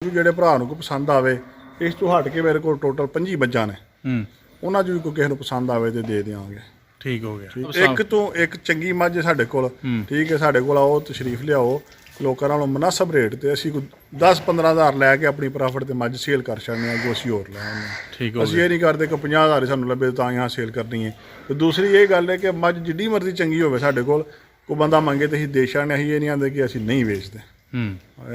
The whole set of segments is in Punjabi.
ਵਾਧੂ ਜਿਹੜੇ ਭਰਾ ਨੂੰ ਕੋਈ ਪਸੰਦ ਆਵੇ। ਇਸ ਤੋਂ ਹਟ ਕੇ ਮੇਰੇ ਕੋਲ ਟੋਟਲ 25 ਮੱਝਾਂ ਨੇ, ਉਹਨਾਂ 'ਚ ਵੀ ਕੋਈ ਕਿਸੇ ਨੂੰ ਪਸੰਦ ਆਵੇ ਤੇ ਦੇ ਦਿਆਂਗੇ। ਠੀਕ ਹੋ ਗਿਆ। ਇੱਕ ਤੋਂ ਇੱਕ ਚੰਗੀ ਮੱਝ ਸਾਡੇ ਕੋਲ, ਠੀਕ ਹੈ, ਸਾਡੇ ਕੋਲ ਆਓ, ਤਸ਼ਰੀਫ ਲਿਆਓ, ਲੋਕਾਂ ਨਾਲੋਂ ਮੁਨਾਸਬ ਰੇਟ ਤੇ ਅਸੀਂ ਕੋਈ 10-15 ਹਜ਼ਾਰ ਲੈ ਕੇ ਆਪਣੀ ਪ੍ਰੋਫਿਟ ਤੇ ਮੱਝ ਸੇਲ ਕਰ ਛੱਡਦੇ ਹਾਂ, ਜੋ ਅਸੀਂ ਹੋਰ ਲੈ ਆਉਂਦੇ ਹਾਂ। ਠੀਕ ਹੋ ਅਸੀਂ ਇਹ ਨਹੀਂ ਕਰਦੇ ਕਿ 50,000 ਸਾਨੂੰ ਲੱਭੇ ਤਾਂ यहाँ ਸੇਲ ਕਰਨੀ ਹੈ। ਤੇ ਦੂਸਰੀ ਇਹ ਗੱਲ ਹੈ ਕਿ ਮੱਝ ਜਿੱਡੀ ਮਰਜ਼ੀ ਚੰਗੀ ਹੋਵੇ ਸਾਡੇ ਕੋਲ, ਕੋਈ ਬੰਦਾ ਮੰਗੇ ਤੇ ਅਸੀਂ ਦੇ ਛੱਡਦੇ। ਅਸੀਂ ਇਹ ਨਹੀਂ ਆਂਦੇ ਕਿ ਅਸੀਂ ਨਹੀਂ ਵੇਚਦੇ,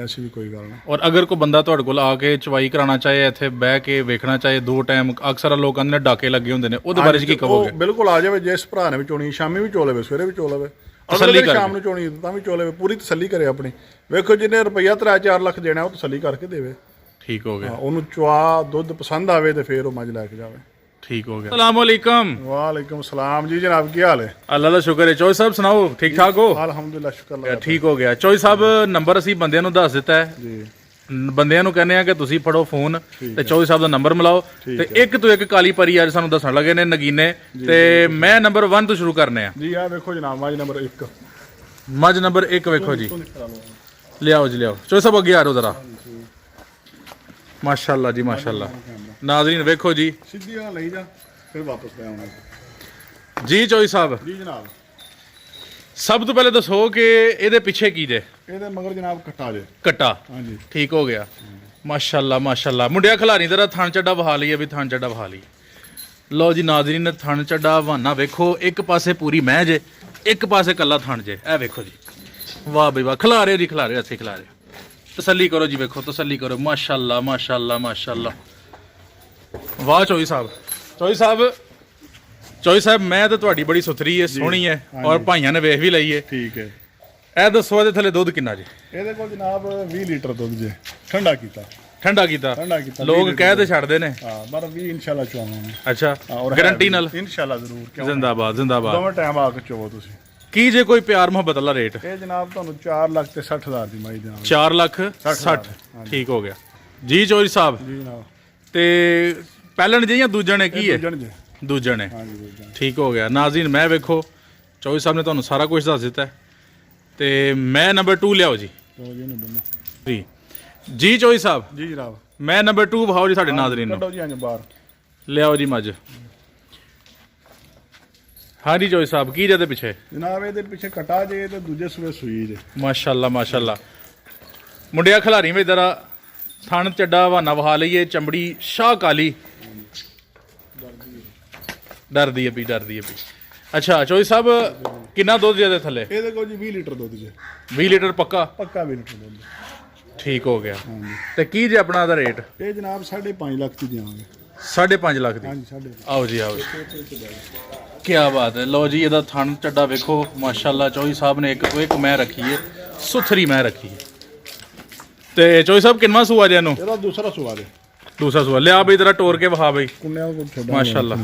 ਐਸੀ ਵੀ ਕੋਈ ਗੱਲ ਨਹੀਂ। ਔਰ ਅਗਰ ਕੋਈ ਬੰਦਾ ਤੁਹਾਡੇ ਕੋਲ ਆ ਕੇ ਚਵਾਈ ਕਰਾਉਣਾ ਚਾਹੇ, ਇੱਥੇ ਬਹਿ ਕੇ ਵੇਖਣਾ ਚਾਹੇ 2 ਟਾਈਮ, ਅਕਸਰ ਲੋਕਾਂ ਦੇ ਡਾਕੇ ਲੱਗੇ ਹੁੰਦੇ ਨੇ, ਉਹਦੇ ਬਾਰੇ ਕੀ ਕਹੋਗੇ? ਬਿਲਕੁਲ ਆ ਜਾਵੇ, ਜਿਸ ਭਰਾ ਨੇ ਵੀ ਚੋਣੀ ਸ਼ਾਮੀ ਵੀ ਚੋ ਲਵੇ, ਸਵੇਰੇ ਵੀ ਚੋ ਲਵੇ, ਤਸੱਲੀ ਕਰਕੇ ਸ਼ਾਮ ਨੂੰ ਚੋਣੀ ਤਾਂ ਵੀ ਚੋ ਲਵੇ, ਪੂਰੀ ਤਸੱਲੀ ਕਰੇ ਆਪਣੀ। ਵੇਖੋ ਜਿੰਨੇ ਰੁਪਈਆ 3-4 ਲੱਖ ਦੇਣਾ ਉਹ ਤਸੱਲੀ ਕਰਕੇ ਦੇਵੇ। ਠੀਕ ਹੋ ਗਿਆ। ਉਹਨੂੰ ਚਵਾ ਦੁੱਧ ਪਸੰਦ ਆਵੇ ਤੇ ਫਿਰ ਉਹ ਮੱਝ ਲੈ ਕੇ ਜਾਵੇ। ਠੀਕ ਹੋ ਗਿਆ। अस्सलाम वालेकुम। वालेकुम सलाम जी जनाब, क्या हाल है? अल्लाह का शुक्र है। चौधरी साहब सुनाओ, ठीक ठाक हो? अल्हम्दुलिल्लाह, शुक्र अल्लाह। ठीक हो गया। चौधरी साहब नंबर ਅਸੀਂ ਬੰਦਿਆਂ ਨੂੰ ਦੱਸ ਦਿੱਤਾ ਹੈ ਜੀ, ਬੰਦਿਆਂ ਨੂੰ ਕਹਿੰਦੇ ਆ ਕਿ ਤੁਸੀਂ ਫੜੋ ਫੋਨ ਤੇ ਚੌਧਰੀ ਸਾਹਿਬ ਦਾ ਨੰਬਰ ਮਿਲਾਓ ਤੇ ਇੱਕ ਤੋਂ ਇੱਕ ਕਾਲੀ ਪਰੀ ਅੱਜ ਸਾਨੂੰ ਦੱਸਣ ਲੱਗੇ ਨੇ ਨਗੀਨੇ ਤੇ ਮੈਂ ਨੰਬਰ 1 ਤੋਂ ਸ਼ੁਰੂ ਕਰਨੇ ਆ ਜੀ। ਆ ਵੇਖੋ ਜਨਾਬ, ਮੱਝ ਨੰਬਰ 1, ਮੱਝ ਨੰਬਰ 1 ਵੇਖੋ ਜੀ, ਲਿਆਓ ਜੀ ਲਿਆਓ। ਚੌਧਰੀ ਸਾਹਿਬ ਅੱਗੇ ਆ ਰਹੋ ਜ਼ਰਾ। ਮਾਸ਼ਾਅੱਲਾ ਜੀ ਮਾਸ਼ਾਅੱਲਾ। ਨਾਜ਼ਰੀਨ ਵੇਖੋ ਜੀ, ਸਿੱਧੀ ਆ ਲਈ ਜਾ ਫਿਰ ਵਾਪਸ ਲੈ ਆਉਣਾ ਜੀ। ਚੌਧਰੀ ਸਾਹਿਬ ਜੀ ਜਨਾਬ, ਸਭ ਤੋਂ ਪਹਿਲੇ ਦੱਸੋ ਕਿ ਇਹਦੇ ਪਿੱਛੇ ਕੀ ਜੇ? ਇਹਦੇ ਮਗਰ ਜਨਾਬ ਕੱਟਾ ਜੇ। ਕੱਟਾ। ਹਾਂਜੀ, ਠੀਕ ਹੋ ਗਿਆ। ਮਾਸ਼ਾਅੱਲਾ ਮਾਸ਼ਾਅੱਲਾ। ਮੁੰਡਿਆ ਖਿਲਾਰੀ ਜ਼ਰਾ ਥਣ ਚੱਡਾ ਵਹਾ ਲਈਏ ਵੀ, ਥਣ ਚੱਡਾ ਵਹਾ ਲਈ। ਲਓ ਜੀ ਨਾਜ਼ਰੀਨ, ਥਣ ਚੱਡਾ ਵਹਾਨਾ ਵੇਖੋ, ਇੱਕ ਪਾਸੇ ਪੂਰੀ ਮਹਿ ਜੇ, ਇੱਕ ਪਾਸੇ ਕੱਲਾ ਥਣ ਜੇ। ਇਹ ਵੇਖੋ ਜੀ, ਵਾਹ ਬਈ ਵਾਹ। ਖਿਲਾ ਰਹੇ ਜੀ, ਖਿਲਾ ਰਹੇ, ਅਸੀਂ ਖਿਲਾ ਰਹੇ। ਤਸੱਲੀ ਕਰੋ ਜੀ, ਵੇਖੋ ਤਸੱਲੀ ਕਰੋ। ਮਾਸ਼ਾਅੱਲਾ ਮਾਸ਼ਾਅੱਲਾ ਮਾਸ਼ਾਅੱਲਾ। ਵਾਹ ਚੌਧਰੀ ਸਾਹਿਬ, ਚੌਧਰੀ ਸਾਹਿਬ, ਚੌਧਰੀ ਸਾਹਿਬ ਮੈਂ ਤਾਂ ਤੁਹਾਡੀ ਬੜੀ ਸੁਥਰੀ ਹੈ, ਸੋਹਣੀ ਹੈ, ਔਰ ਭਾਈਆਂ ਨੇ ਵੇਖ ਵੀ ਲਈ ਹੈ। ਠੀਕ ਹੈ। ਇਹ ਦੱਸੋ ਇਹਦੇ ਥੱਲੇ ਦੁੱਧ ਕਿੰਨਾ ਜੀ? ਇਹਦੇ ਕੋਲ ਜਨਾਬ 20 ਲੀਟਰ ਦੁੱਧ ਜੇ, ਠੰਡਾ ਕੀਤਾ। ਠੰਡਾ ਕੀਤਾ। ਠੰਡਾ ਕੀਤਾ। ਲੋਕ ਕਹਿ ਤੇ ਛੱਡਦੇ ਨੇ। ਹਾਂ, ਪਰ 20 ਇਨਸ਼ਾਅੱਲਾ ਚਵਾਵਾਂਗੇ। ਅੱਛਾ, ਗਾਰੰਟੀ ਨਾਲ? ਇਨਸ਼ਾਅੱਲਾ ਜ਼ਰੂਰ। ਕਿਉਂ? ਜ਼ਿੰਦਾਬਾਦ ਜ਼ਿੰਦਾਬਾਦ। ਦੋਵੇਂ ਟਾਈਮ ਆ ਕੇ ਚੋਵੋ ਤੁਸੀਂ। ਕੀ ਜੇ ਕੋਈ ਪਿਆਰ ਮੁਹੱਬਤ ਵਾਲਾ ਰੇਟ? ਇਹ ਜਨਾਬ ਤੁਹਾਨੂੰ 4 ਲੱਖ ਤੇ 60 ਹਜ਼ਾਰ ਦੀ ਮਾਈ ਦੇਵਾਂਗੇ। 4 ਲੱਖ 60। ਠੀਕ ਹੋ ਗਿਆ ਜੀ ਚੌਧਰੀ ਸਾਹਿਬ। ਜੀ ਜਨਾਬ। ਤੇ ਪਹਿਲਣ ਜੇ ਜਾਂ ਦੂਜਣ ਹੈ ਕੀ ਹੈ? ਦੂਜਣ ਹੈ। ਹਾਂਜੀ, ਦੂਜਣ। ਠੀਕ ਹੋ ਗਿਆ। ਨਾਜ਼ਰੀਨ ਮੈਂ ਵੇਖੋ, ਚੌਧਰੀ ਸਾਹਿਬ ਨੇ ਤੁਹਾਨੂੰ ਸਾਰਾ ਕੁਝ ਦੱਸ ਦਿੱਤਾ ਤੇ ਮੈਂ ਨੰਬਰ 2 ਲਿਆਓ ਜੀ। ਜੀ ਜੀ ਚੌਧਰੀ ਸਾਹਿਬ। ਜੀ ਜਨਾਬ, ਮੈਂ ਨੰਬਰ 2 ਵਿਖਾਓ ਜੀ ਸਾਡੇ ਨਾਜ਼ਰੀਨ ਨੂੰ। ਕੱਢੋ ਜੀ, ਹਾਂਜੀ ਬਾਹਰ ਲਿਆਓ ਜੀ ਮੱਝ। ਹਾਂਜੀ ਚੌਧਰੀ ਸਾਹਿਬ, ਕੀ ਜਿਹਦੇ ਪਿੱਛੇ? ਜਨਾਬ ਇਹਦੇ ਪਿੱਛੇ ਕਟਾ ਜੇ ਤੇ ਦੂਜੇ ਸੂਏ ਸੂਈ ਜੇ। ਮਾਸ਼ਾਅੱਲਾ ਮਾਸ਼ਾਅੱਲਾ। ਮੁੰਡਿਆ ਖਿਲਾਰੀ ਵਿੱਚ ਜ਼ਰਾ ਥਣ ਚੱਡਾ ਬਹਾਨਾ ਵਹਾ ਲਈਏ। ਚਮੜੀ ਸ਼ਾਹ ਕਾਲੀ, ਡਰਦੀ ਹੈ ਵੀ, ਡਰਦੀ ਹੈ ਵੀ। ਅੱਛਾ ਚੌਧਰੀ ਸਾਹਿਬ, ਕਿੰਨਾ ਦੁੱਧ ਜਿਹਦੇ ਥੱਲੇ? ਇਹਦੇ ਕੋਲ ਜੀ 20 ਲੀਟਰ ਦੁੱਧ ਜੇ। 20 ਲੀਟਰ ਪੱਕਾ? ਪੱਕਾ 20 ਲੀਟਰ ਦੁੱਧ। ਠੀਕ ਹੋ ਗਿਆ। ਹਾਂਜੀ। ਤੇ ਕੀ ਜੇ ਆਪਣਾ ਦਾ ਰੇਟ? ਇਹ ਜਨਾਬ 5.5 ਲੱਖ ਦੀ ਦਿਆਂਗੇ। 5.5 ਲੱਖ ਦੀ? ਹਾਂਜੀ, 5.5। ਆਓ ਜੀ ਆਓ ਜੀ, ਕੀ ਬਾਤ ਹੈ। ਲਓ ਜੀ, ਇਹਦਾ ਥਣ ਚੱਡਾ ਵੇਖੋ ਮਾਸ਼ਾਅੱਲਾ। ਚੌਧਰੀ ਸਾਹਿਬ ਨੇ ਇੱਕ ਤੋਂ ਇੱਕ ਮੈਂ ਰੱਖੀ ਹੈ, ਸੁਥਰੀ ਮੈਂ ਰੱਖੀ ਹੈ। ਤੇ ਚੌਧਰੀ ਸਾਹਿਬ ਕਿੰਨਾ ਸੂਆ ਜੇ ਇਹਨੂੰ? ਇਹਦਾ ਦੂਸਰਾ ਸੂਆ ਜੇ। ਦੂਸਰਾ ਸੂਆ ਲਿਆ ਬਈ, ਤੇਰਾ ਟੋਰ ਕੇ ਵਿਖਾ ਬਈ। ਕੁੰਨਿਆਂ ਕੋਲ ਛੱਡਾ ਮਾਸ਼ਾਅੱਲਾ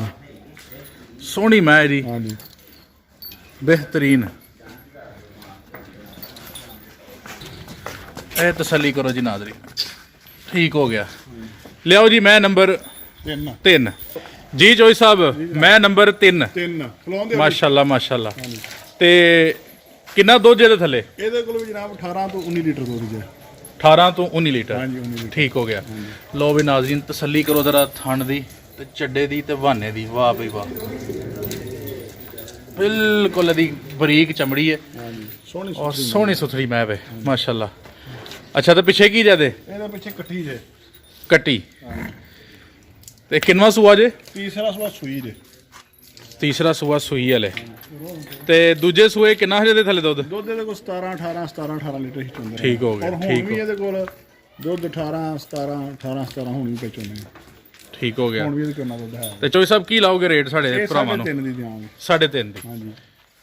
ਸੋਹਣੀ ਮੈਂ ਜੀ, ਹਾਂਜੀ, ਬਿਹਤਰੀਨ। ਇਹ ਤਸੱਲੀ ਕਰੋ ਜੀ ਨਾਜ਼ਰੀਨ। ਠੀਕ ਹੋ ਗਿਆ। ਲਿਆਓ ਜੀ ਮੈਂ ਨੰਬਰ 3 ਜੀ। ਚੌਧਰੀ ਸਾਹਿਬ ਮੈਂ ਨੰਬਰ 3 ਖਲੋਂਦੇ। ਮਾਸ਼ਾਅੱਲਾ ਮਾਸ਼ਾਅੱਲਾ। ਤੇ ਕਿੰਨਾ ਦੁੱਧ ਇਹਦੇ ਥੱਲੇ? ਇਹਦੇ ਕੋਲ ਵੀ ਜਨਾਬ 18 ਤੋਂ 19 ਲੀਟਰ ਦੁੱਧ ਜੇ। 18 ਤੋਂ 19 ਲੀਟਰ? ਹਾਂਜੀ, 19 ਲੀਟਰ। ਠੀਕ ਹੋ ਗਿਆ। ਲਓ ਵੀ ਨਾਜ਼ਰੀਨ, ਤਸੱਲੀ ਕਰੋ ਜ਼ਰਾ ਥਣ ਦੀ ਤੇ ਚੱਡੇ ਦੀ ਤੇ ਬਹਾਨੇ ਦੀ। ਵਾਹ ਬਈ ਵਾਹ, ਬਿਲਕੁਲ ਇਹਦੀ ਬਰੀਕ ਚਮੜੀ ਹੈ ਔਰ ਸੋਹਣੀ ਸੁਥਰੀ ਮੈਂ ਵੇ ਮਾਸ਼ਾਅੱਲਾ। ਅੱਛਾ, ਤੇ ਪਿੱਛੇ ਕੀ ਜਾਦੇ? ਇਹਦੇ ਪਿੱਛੇ ਕੱਟੀ ਜੇ, ਕੱਟੀ। ਤੇ ਕਿੰਨਵਾ ਸੂਆ ਜੇ? ਤੀਸਰਾ ਸੂਆ ਸੂਈ ਜੇ। ਤੀਸਰਾ ਸੂਆ ਸੂਈ ਵਾਲੇ। ਤੇ ਦੂਜੇ ਸੂਏ ਕਿੰਨਾ ਹਜੇ ਦੇ ਥੱਲੇ ਦੁੱਧ? ਦੁੱਧ ਇਹਦੇ ਕੋਲ 17-18 ਲੀਟਰ ਹੀ ਚੁੰਦੇ। ਠੀਕ ਹੋ ਗਿਆ। ਠੀਕ ਹੋ। ਇਹਦੇ ਕੋਲ ਦੁੱਧ 18-17 ਹੁਣ ਵੀ ਪੇਚੋਂਦੇ। ਠੀਕ ਹੋ ਗਿਆ। ਹੁਣ ਵੀ ਇਹਦੇ ਕੋਲ ਨਾ ਦੁੱਧ ਹੈ। ਤੇ ਚੌਧਰੀ ਸਾਹਿਬ ਕੀ ਲਾਓਗੇ ਰੇਟ ਸਾਡੇ ਭਰਾਵਾਂ ਨੂੰ? 3.5 ਦੀ ਦਿਆਂਗੇ। 3.5 ਦੀ? ਹਾਂਜੀ।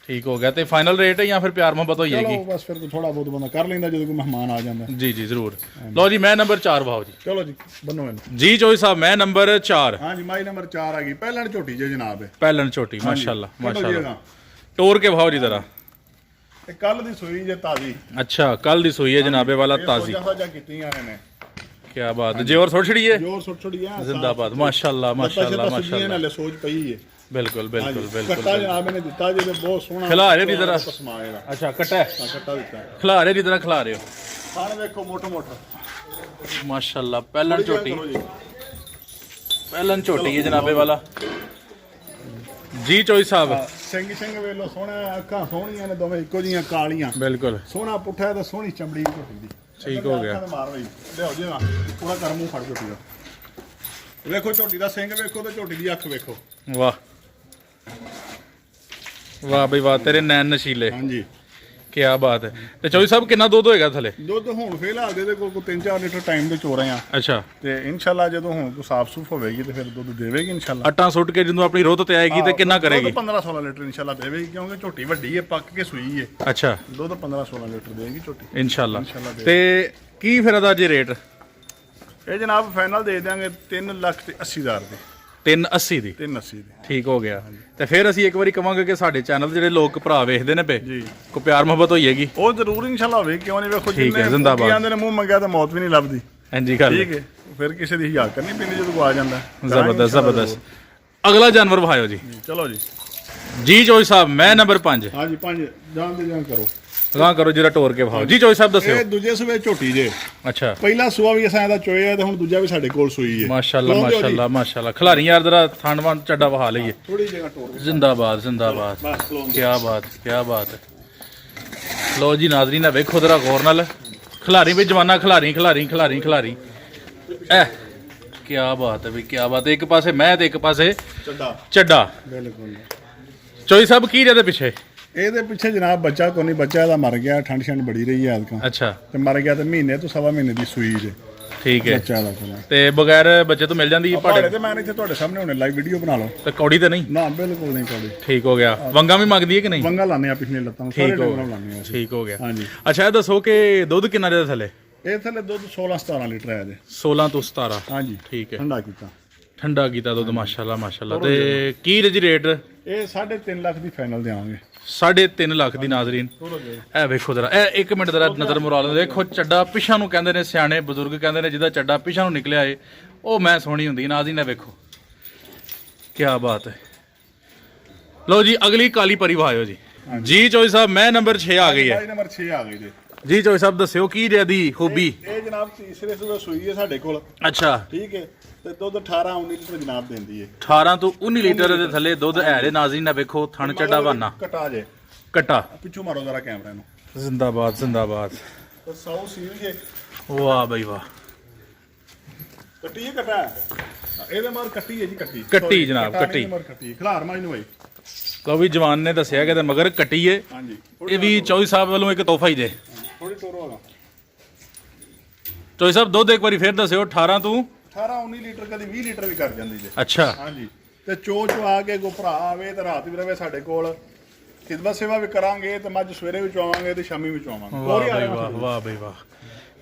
ਠੀਕ ਹੋ ਗਿਆ। ਤੇ ਫਾਈਨਲ ਰੇਟ ਹੈ ਜਾਂ ਫਿਰ ਪਿਆਰ ਮੁਹੱਬਤ ਹੋਈ ਜਾਏਗੀ? ਚਲੋ ਬਸ ਫਿਰ ਥੋੜਾ ਬਹੁਤ ਬੰਦਾ ਕਰ ਲੈਂਦਾ ਜਦੋਂ ਕੋਈ ਮਹਿਮਾਨ ਆ ਜਾਂਦਾ। ਜੀ ਜੀ ਜ਼ਰੂਰ। ਲਓ ਜੀ ਮੈਂ ਨੰਬਰ 4 ਵਾਓ ਜੀ। ਚਲੋ ਜੀ ਬੰਨੋ ਮੈਨੂੰ ਜੀ ਚੌਧਰੀ ਸਾਹਿਬ ਮੈਂ ਨੰਬਰ 4। ਹਾਂਜੀ, ਮਾਈ ਨੰਬਰ 4 ਆ ਗਈ। ਪਹਿਲਣ ਝੋਟੀ ਜੇ ਜਨਾਬ ਹੈ। ਪਹਿਲਣ ਝੋਟੀ ਮਾਸ਼ਾਅੱਲਾ ਮਾਸ਼ਾਅੱਲਾ। ਟੋਰ ਕੇ ਭਾਓ ਜੀ ਜ਼ਰਾ। ਇਹ ਕੱਲ ਦੀ ਸੂਈ ਜੇ ਤਾਜ਼ੀ। ਅੱਛਾ, ਕੱਲ ਦੀ ਸੂਈ ਹੈ ਜਨਾਬੇ ਵਾਲਾ ਤਾਜ਼ੀ। ਸੋਜਾ ਕੀਤੀਆਂ ਨੇ। ਕੀ ਬਾਤ ਹੈ। ਜੋਰ ਥੋੜੀ ਛੜੀ ਹੈ। ਜੋਰ ਛੋਟੀ ਹੈ। ਜ਼ਿੰਦਾਬਾਦ ਮਾਸ਼ਾਅੱਲਾ ਮਾਸ਼ਾਅੱਲਾ ਮਾਸ਼ਾਅੱਲਾ। ਨਾਲੇ ਸੋਜ ਪਈ ਹੈ। ਬਿਲਕੁਲ ਬਿਲकुल ਕੱਟਾ ਬਿਲकुल। ਜਨਾਬ ਨੇ ਦਿੱਤਾ ਜੇ ਬਹੁਤ ਸੋਹਣਾ। ਖਿਲਾ ਰਹੇ ਦੀ ਤਰ੍ਹਾਂ। ਪਸਮਾਏ ਦਾ ਅੱਛਾ ਕੱਟਾ ਕੱਟਾ ਦਿੱਤਾ। ਖਿਲਾ ਰਹੇ ਦੀ ਤਰ੍ਹਾਂ ਖਿਲਾ ਰਹੇ ਹੋ। ਖਾਣ ਵੇਖੋ ਮੋਟਾ ਮੋਟਾ। ਮਾਸ਼ਾਅੱਲਾ ਪਹਿਲਣ ਝੋਟੀ ਪਹਿਲਣ ਝੋਟੀ ਹੈ ਜਨਾਬੇ ਵਾਲਾ ਜੀ ਚੋਈ ਸਾਹਿਬ ਸਿੰਘ ਵੇਲੋ ਸੋਹਣਾ, ਅੱਖਾਂ ਸੋਹਣੀਆਂ ਨੇ ਦੋਵੇਂ ਇੱਕੋ ਜੀਆਂ ਕਾਲੀਆਂ, ਬਿਲਕੁਲ ਸੋਹਣਾ ਪੁੱਠਾ ਤੇ ਸੋਹਣੀ ਚਮੜੀ ਝੋਟੀ ਦੀ। ਠੀਕ ਹੋ ਗਿਆ। ਮਾਰ ਬਈ ਲਿਆਓ ਜੀ ਨਾ ਪੂਰਾ ਕਰ ਮੂੰਹ ਫੜ ਝੋਟੀ ਦਾ। ਵੇਖੋ ਝੋਟੀ ਦਾ ਸਿੰਘ ਵੇਖੋ ਤੇ ਝੋਟੀ ਦੀ ਅੱਖ ਵੇਖੋ। ਵਾਹ ਵਾਹ ਬਈ ਵਾਹ, ਤੇਰੇ ਨੈਣ ਨਸ਼ੀਲੇ, ਹਾਂਜੀ ਕੀ ਬਾਤ ਹੈ। ਤੇ ਚੋਈ ਸਾਹਿਬ ਕਿੰਨਾ ਦੁੱਧ ਹੋਏਗਾ ਥੱਲੇ? ਦੁੱਧ ਹੁਣ ਫਿਲਹਾਲ ਦੇ ਕੋਲ 3-4 ਲੀਟਰ ਟਾਈਮ ਦੇ ਚੋ ਰਹੇ ਆ ਅੱਛਾ, ਤੇ ਇਨਸ਼ਾੱਲਾ ਜਦੋਂ ਹੁਣ ਕੋਈ ਸਾਫ ਸੂਫ ਹੋਵੇਗੀ ਤੇ ਫਿਰ ਦੁੱਧ ਦੇਵੇਗੀ ਇਨਸ਼ਾੱਲਾ। ਅਟਾਂ ਸੁੱਟ ਕੇ ਜਦੋਂ ਆਪਣੀ ਰੋਤ ਤੇ ਆਏਗੀ ਤੇ ਕਿੰਨਾ ਕਰੇਗੀ? 15-16 ਲੀਟਰ ਇਨਸ਼ਾੱਲਾ ਦੇਵੇਗੀ, ਕਿਉਂਕਿ ਝੋਟੀ ਵੱਡੀ ਹੈ, ਪੱਕ ਕੇ ਸੂਈ ਹੈ। ਅੱਛਾ, ਦੁੱਧ 15-16 ਲੀਟਰ ਦੇਵੇਗੀ ਝੋਟੀ ਇਨਸ਼ਾਅੱਲਾ। ਇਨਸ਼ਾਅੱਲਾ ਤੇ ਕੀ ਫਿਰ ਇਹਦਾ ਜੀ ਰੇਟ? ਇਹ ਜਨਾਬ ਫਾਈਨਲ ਦੇ ਦਿਆਂਗੇ 3,80,000 ਦੀ। 380 ਦੀ? 380 ਦੀ। ਠੀਕ ਹੋ ਗਿਆ। ਤੇ ਫਿਰ ਅਸੀਂ ਇੱਕ ਵਾਰੀ ਕਵਾਂਗੇ ਕਿ ਸਾਡੇ ਚੈਨਲ ਜਿਹੜੇ ਲੋਕ ਭਰਾ ਵੇਖਦੇ ਨੇ ਪਏ ਜੀ ਕੋ ਪਿਆਰ ਮੁਹੱਬਤ ਹੋਈਏਗੀ, ਉਹ ਜ਼ਰੂਰ ਇਨਸ਼ਾੱਲਾ ਹੋਵੇ, ਕਿਉਂ ਨਹੀਂ। ਵੇਖੋ ਠੀਕ ਹੈ, ਜ਼ਿੰਦਾਬਾਦ। ਆਂਦੇ ਨੇ ਮੂੰਹ ਮੰਗਿਆ ਤਾਂ ਮੌਤ ਵੀ ਨਹੀਂ ਲੱਭਦੀ। ਹਾਂਜੀ ਗੱਲ ਠੀਕ ਹੈ, ਫਿਰ ਕਿਸੇ ਦੀ ਹਿਜਾਕ ਕਰਨੀ ਪੈਂਦੀ ਜਦੋਂ ਆ ਜਾਂਦਾ। ਜ਼ਬਰਦਸਤ ਜ਼ਬਰਦਸਤ। ਅਗਲਾ ਜਾਨਵਰ ਵਿਖਾਇਓ ਜੀ। ਚਲੋ ਜੀ ਜੀ ਚੋਈ ਸਾਹਿਬ, ਮੈਂ ਨੰਬਰ 5। ਹਾਂਜੀ 5 ਜਾਣ ਦੇ ਜਾਂ ਕਰੋ ਅਗਾਂਹ ਕਰੋ ਜਿਹੜਾ ਟੋਰ ਕੇ ਵਿਖਾਓ ਜੀ। ਚੋਈ ਸਾਹਿਬ ਦੱਸਿਓ। ਇਹ ਦੂਜੇ ਸੂਏ ਝੋਟੀ ਜੇ, ਅੱਛਾ, ਪਹਿਲਾ ਸੂਆ ਵੀ ਅਸਾਂ ਇਹਦਾ ਚੋਇਆ ਤੇ ਹੁਣ ਦੂਜਾ ਵੀ ਸਾਡੇ ਕੋਲ ਸੂਈ ਹੈ। ਮਾਸ਼ਾਅੱਲਾ ਮਾਸ਼ਾਅੱਲਾ ਮਾਸ਼ਾਅੱਲਾ। ਖਿਲਾਰੀ ਯਾਰ ਜਰਾ ਥਾਣਵਾਨ ਚੱਡਾ ਵਹਾ ਲਈਏ। ਥੋੜੀ ਜਗ੍ਹਾ ਟੋਰ ਜ਼ਿੰਦਾਬਾਦ ਜ਼ਿੰਦਾਬਾਦ, ਬਸ ਖਲੋਣ ਕੀ ਬਾਤ ਕੀ ਬਾਤ ਹੈ। ਲੋ ਜੀ ਨਾਜ਼ਰੀਨ, ਆ ਵੇਖੋ ਜਰਾ ਗੌਰ ਨਾਲ। ਖਿਲਾਰੀ ਵੀ ਜਵਾਨਾ ਖਿਲਾਰੀ ਖਿਲਾਰੀ ਖਿਲਾਰੀ ਖਿਲਾਰੀ ਐ ਕੀ ਬਾਤ ਹੈ ਵੀ ਕੀ ਬਾਤ ਹੈ। ਇੱਕ ਪਾਸੇ ਮੈਂ ਤੇ ਇੱਕ ਪਾਸੇ ਚੱਡਾ। ਬਿਲਕੁਲ। ਚੋਈ ਸਾਹਿਬ ਕੀ ਜਿਹਦੇ ਪਿੱਛੇ? ਇਹਦੇ ਪਿੱਛੇ ਜਨਾਬ ਬੱਚਾ ਕੋਈ ਨਹੀਂ, ਬੱਚਾ ਇਹਦਾ ਮਰ ਗਿਆ, ਠੰਡ ਛੰਡ ਬੜੀ ਰਹੀ ਹੈ ਐਤਕਾਂ ਅੱਛਾ, ਤੇ ਮਰ ਗਿਆ ਤੇ ਮਹੀਨੇ ਤੋਂ ਸਵਾ ਮਹੀਨੇ ਦੀ ਸੂਈ ਜੇ ਠੀਕ ਹੈ। ਬੱਚਾ ਦਾ ਕੋਲ ਤੇ ਬਗੈਰ ਬੱਚੇ ਤੋਂ ਮਿਲ ਜਾਂਦੀ ਹੈ ਭਾੜੇ ਭਾੜੇ ਤੇ ਮੈਂ ਇੱਥੇ ਤੁਹਾਡੇ ਸਾਹਮਣੇ ਹੁਣੇ ਲਾਈਵ ਵੀਡੀਓ ਬਣਾ ਲਓ। ਤੇ ਕੌੜੀ ਤੇ ਨਹੀਂ? ਨਾ ਬਿਲਕੁਲ ਨਹੀਂ ਕੌੜੀ। ਠੀਕ ਹੋ ਗਿਆ। ਵੰਗਾ ਵੀ ਮੰਗਦੀ ਹੈ ਕਿ ਨਹੀਂ? ਵੰਗਾ ਲਾਣੇ ਆ ਪਿਛਲੇ ਲੱਤਾਂ ਨੂੰ, ਸਾਰੇ ਠੀਕ ਹੋ ਡੰਗਰਾਂ ਲਾਣੇ ਆ ਅਸੀਂ। ਠੀਕ ਹੋ ਗਿਆ। ਹਾਂਜੀ। ਅੱਛਾ, ਇਹ ਦੱਸੋ ਕਿ ਦੁੱਧ ਕਿੰਨਾ ਦੇ ਥੱਲੇ? ਇਹ ਥੱਲੇ ਦੁੱਧ 16-17 ਲੀਟਰ ਆਇਆ ਜੇ। 16 ਤੋਂ 17? ਹਾਂਜੀ ਠੀਕ ਹੈ, ਠੰਡਾ ਕੀਤਾ। ਠੰਡਾ ਕੀਤਾ ਦੁੱਧ ਮਾਸ਼ਾਅੱਲਾ ਮਾਸ਼ਾਅੱਲਾ। ਤੇ ਕੀ ਰਜੀ ਰੇਟ? ਇਹ 3.5 ਲੱਖ ਦੀ ਫਾਈਨਲ ਦੇਵਾਂਗੇ। 3.5 ਲੱਖ ਦੀ ਨਾਜ਼ਰੀਨ। ਇਹ ਵੇਖੋ ਜਰਾ, ਇਹ 1 ਮਿੰਟ ਜਰਾ ਨਜ਼ਰ ਮੁਰਾ ਲਓ। ਦੇਖੋ ਚੱਡਾ ਪਿਛਾਂ ਨੂੰ ਕਹਿੰਦੇ ਨੇ, ਸਿਆਣੇ ਬਜ਼ੁਰਗ ਕਹਿੰਦੇ ਨੇ ਜਿਹਦਾ ਚੱਡਾ ਪਿਛਾਂ ਨੂੰ ਨਿਕਲਿਆ ਏ ਉਹ ਮੈਂ ਸੋਹਣੀ ਹੁੰਦੀ। ਨਾਜ਼ਰੀਨ ਵੇਖੋ ਕੀ ਬਾਤ ਹੈ। ਲਓ ਜੀ ਅਗਲੀ ਕਾਲੀ ਪਰੀ ਵਾਇਓ ਜੀ। ਜੀ ਚੋਈ ਸਾਹਿਬ, ਮੈਂ ਨੰਬਰ 6 ਆ ਗਈ ਹੈ। ਨੰਬਰ 6 ਆ ਗਈ ਜੀ। ਜੀ ਚੋਈ ਸਾਹਿਬ ਦੱਸਿਓ ਕੀ ਜਿਹਦੀ ਖੂਬੀ? ਇਹ ਜਨਾਬ ਤੀਸਰੇ ਸੂਏ ਸੂਈ ਹੈ ਸਾਡੇ ਕੋਲ। ਅੱਛਾ, ਠੀਕ ਹੈ, ਤੇ ਦੁੱਧ 18-19 ਲੀਟਰ ਜਨਾਬ ਦਿੰਦੀ ਹੈ। 18 ਤੋਂ 19 ਲੀਟਰ ਦੇ ਥੱਲੇ ਦੁੱਧ ਹੈ ਰੇ ਨਾਜ਼ਰੀਨ ਨੇ। ਵੇਖੋ ਥਣ ਚੱਡਾ ਵਾਨਾ ਕਟਾ ਜੇ, ਕਟਾ। ਪਿੱਛੋਂ ਮਾਰੋ ਜ਼ਰਾ ਕੈਮਰੇ ਨੂੰ। ਜ਼ਿੰਦਾਬਾਦ ਜ਼ਿੰਦਾਬਾਦ। ਤੇ 100 ਸੀਲ ਜੇ। ਵਾਹ ਬਈ ਵਾਹ, ਕੱਟੀ ਹੈ ਕਟਾ ਇਹਦੇ ਮਾਰ ਕੱਟੀ ਹੈ ਜੀ। ਕੱਟੀ ਕੱਟੀ ਜਨਾਬ, ਕੱਟੀ। ਕੱਟੀ ਖਲਾਰ ਮਾਈ ਨੂੰ ਬਾਈ। ਲਓ ਵੀ ਜਵਾਨ ਨੇ ਦੱਸਿਆ ਕਿ ਮਗਰ ਕੱਟੀ ਏ। ਹਾਂਜੀ, ਇਹ ਵੀ ਚੌਈ ਸਾਹਿਬ ਵੱਲੋਂ ਇੱਕ ਤੋਹਫਾ ਹੀ ਜੇ। ਥੋੜੀ ਟੋਰੋ ਵਾਲਾ। ਚੌਈ ਸਾਹਿਬ ਦੁੱਧ ਇੱਕ ਵਾਰੀ ਫੇਰ ਦੱਸਿਓ। 18 ਤੋਂ 18-19 ਲੀਟਰ, ਕਦੀ 20 ਲੀਟਰ ਵੀ ਕਰ ਜਾਂਦੀ ਜੇ। ਅੱਛਾ, ਹਾਂਜੀ। ਤੇ ਚੋ ਆ ਕੇ ਕੋ ਭਰਾ ਆਵੇ ਤੇ ਰਾਤ ਵੀ ਰਵੇ ਸਾਡੇ ਕੋਲ, ਖਿਦਮਤ ਸੇਵਾ ਵੀ ਕਰਾਂਗੇ ਤੇ ਮੱਝ ਸਵੇਰੇ ਵੀ ਚਵਾਵਾਂਗੇ ਤੇ ਸ਼ਾਮੀ ਵੀ ਚਵਾਵਾਂਗੇ। ਵਾਹ ਬਈ ਵਾਹ, ਵਾਹ ਬਈ ਵਾਹ।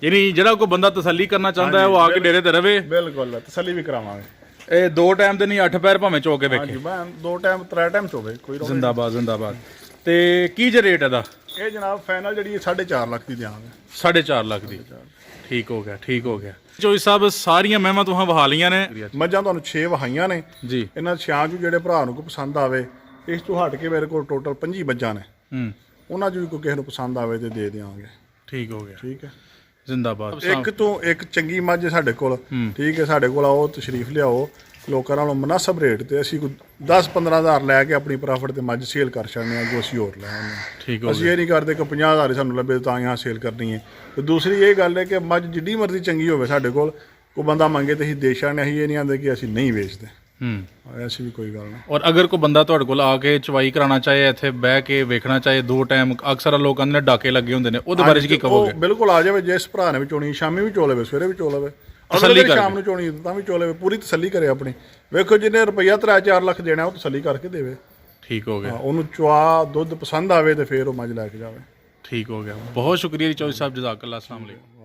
ਯਾਨੀ ਜਿਹੜਾ ਕੋਈ ਬੰਦਾ ਤਸੱਲੀ ਕਰਨਾ ਚਾਹੁੰਦਾ ਹੈ ਉਹ ਆ ਕੇ ਡੇਰੇ ਤੇ ਰਵੇ। ਬਿਲਕੁਲ, ਤਸੱਲੀ ਵੀ ਕਰਾਵਾਂਗੇ। ਇਹ 2 ਟਾਈਮ ਤੇ ਨਹੀਂ 8 ਪੈਰ ਭਾਵੇਂ ਚੋ ਕੇ ਵੇਖੇ। ਹਾਂਜੀ, ਮੈਂ 2 ਟਾਈਮ 3 ਟਾਈਮ ਚੋਵੇ ਕੋਈ ਰੋਕ। ਜ਼ਿੰਦਾਬਾਦ ਜ਼ਿੰਦਾਬਾਦ। ਤੇ ਕੀ ਜੇ ਰੇਟ ਇਹਦਾ? ਇਹ ਜਨਾਬ ਫਾਈਨਲ ਜਿਹੜੀ 4.5 ਲੱਖ ਦੀ ਦਿਆਂਗੇ। 4.5 ਲੱਖ ਦੀ। ਠੀਕ ਹੋ ਗਿਆ, ਠੀਕ ਹੋ ਗਿਆ। ਚੋਈ ਸਾਹਿਬ ਸਾਰੀਆਂ ਮਹਿਮਾ ਤੁਹਾਂ ਵਹਾ ਲਈਆਂ ਨੇ। ਮੱਝਾਂ ਤੁਹਾਨੂੰ 6 ਵਹਾਈਆਂ ਨੇ ਜੀ। ਇਹਨਾਂ 6 ਚੋਂ ਜਿਹੜੇ ਭਰਾ ਨੂੰ ਕੋਈ ਪਸੰਦ ਆਵੇ, ਇਸ ਤੋਂ ਹਟ ਕੇ ਮੇਰੇ ਕੋਲ ਟੋਟਲ 25 ਮੱਝਾਂ ਨੇ। ਉਹਨਾਂ 'ਚ ਵੀ ਕੋਈ ਕਿਸੇ ਨੂੰ ਪਸੰਦ ਆਵੇ ਤੇ ਦੇ ਦਿਆਂਗੇ। ਠੀਕ ਹੋ ਗਿਆ। ਠੀਕ ਹੈ, ਜ਼ਿੰਦਾਬਾਦ। ਇੱਕ ਤੋਂ ਇੱਕ ਚੰਗੀ ਮੱਝ ਸਾਡੇ ਕੋਲ। ਠੀਕ ਹੈ, ਸਾਡੇ ਕੋਲ ਆਓ, ਤਸ਼ਰੀਫ ਲਿਆਓ। ਲੋਕਾਂ ਨਾਲੋਂ ਮੁਨਾਸਬ ਰੇਟ ਤੇ ਅਸੀਂ ਕੋਈ 10-15 ਹਜ਼ਾਰ ਲੈ ਕੇ ਆਪਣੀ ਪ੍ਰੋਫਿਟ ਤੇ ਮੱਝ ਸੇਲ ਕਰ ਛੱਡਨੇ ਆ, ਜੋ ਅਸੀਂ ਹੋਰ ਲੈ ਆਉਂਦੇ। ਠੀਕ ਹੋ ਅਸੀਂ ਇਹ ਨਹੀਂ ਕਰਦੇ ਕਿ 50,000 ਸਾਨੂੰ ਲੱਭੇ ਤਾਂ ਹੀ ਸੇਲ ਕਰਨੀ ਹੈ। ਤੇ ਦੂਸਰੀ ਇਹ ਗੱਲ ਹੈ ਕਿ ਮੱਝ ਜਿੱਡੀ ਮਰਜ਼ੀ ਚੰਗੀ ਹੋਵੇ ਸਾਡੇ ਕੋਲ, ਕੋਈ ਬੰਦਾ ਮੰਗੇ ਤੇ ਅਸੀਂ ਦੇ ਛੱਡਨੇ। ਅਸੀਂ ਇਹ ਨਹੀਂ ਆਂਦੇ ਕਿ ਅਸੀਂ ਨਹੀਂ ਵੇਚਦੇ। ਐਸੀ ਵੀ ਕੋਈ ਗੱਲ ਨਹੀਂ। ਔਰ ਅਗਰ ਕੋਈ ਬੰਦਾ ਤੁਹਾਡੇ ਕੋਲ ਆ ਕੇ ਚਵਾਈ ਕਰਾਉਣਾ ਚਾਹੇ, ਇੱਥੇ ਬਹਿ ਕੇ ਵੇਖਣਾ ਚਾਹੇ 2 ਟਾਈਮ, ਅਕਸਰ ਲੋਕ ਕਹਿੰਦੇ ਨੇ ਡਾਕੇ ਲੱਗੇ ਹੁੰਦੇ ਨੇ, ਉਹਦੇ ਬਾਰੇ ਕੀ ਕਹੋਗੇ? ਬਿਲਕੁਲ ਆ ਜਾਵੇ, ਜਿਸ ਭਰਾ ਨੇ ਵੀ ਚੋਣੀ ਸ਼ਾਮੀ ਵੀ ਚੋ ਲਵੇ, ਸਵੇਰੇ ਵੀ ਚੋ ਲਵੇ, ਤਸੱਲੀ ਕਰਕੇ। ਸ਼ਾਮ ਨੂੰ ਚੋਣੀ ਤਾਂ ਵੀ ਚੋ ਲਵੇ, ਪੂਰੀ ਤਸੱਲੀ ਕਰੇ ਆਪਣੀ। ਵੇਖੋ ਜਿਹਨੇ ਰੁਪਈਆ 3-4 ਲੱਖ ਦੇਣਾ ਉਹ ਤਸੱਲੀ ਕਰਕੇ ਦੇਵੇ। ਠੀਕ ਹੋ ਗਿਆ। ਉਹਨੂੰ ਚਵਾ ਦੁੱਧ ਪਸੰਦ ਆਵੇ ਤੇ ਫਿਰ ਉਹ ਮੱਝ ਲੈ ਕੇ ਜਾਵੇ। ਠੀਕ ਹੋ ਗਿਆ। ਬਹੁਤ ਸ਼ੁਕਰੀਆ ਜੀ ਚੌਧਰੀ ਸਾਹਿਬ, ਜਜ਼ਾਕੱਲਾ। ਅਸਲਾਮ ਅਲੈਕੁਮ।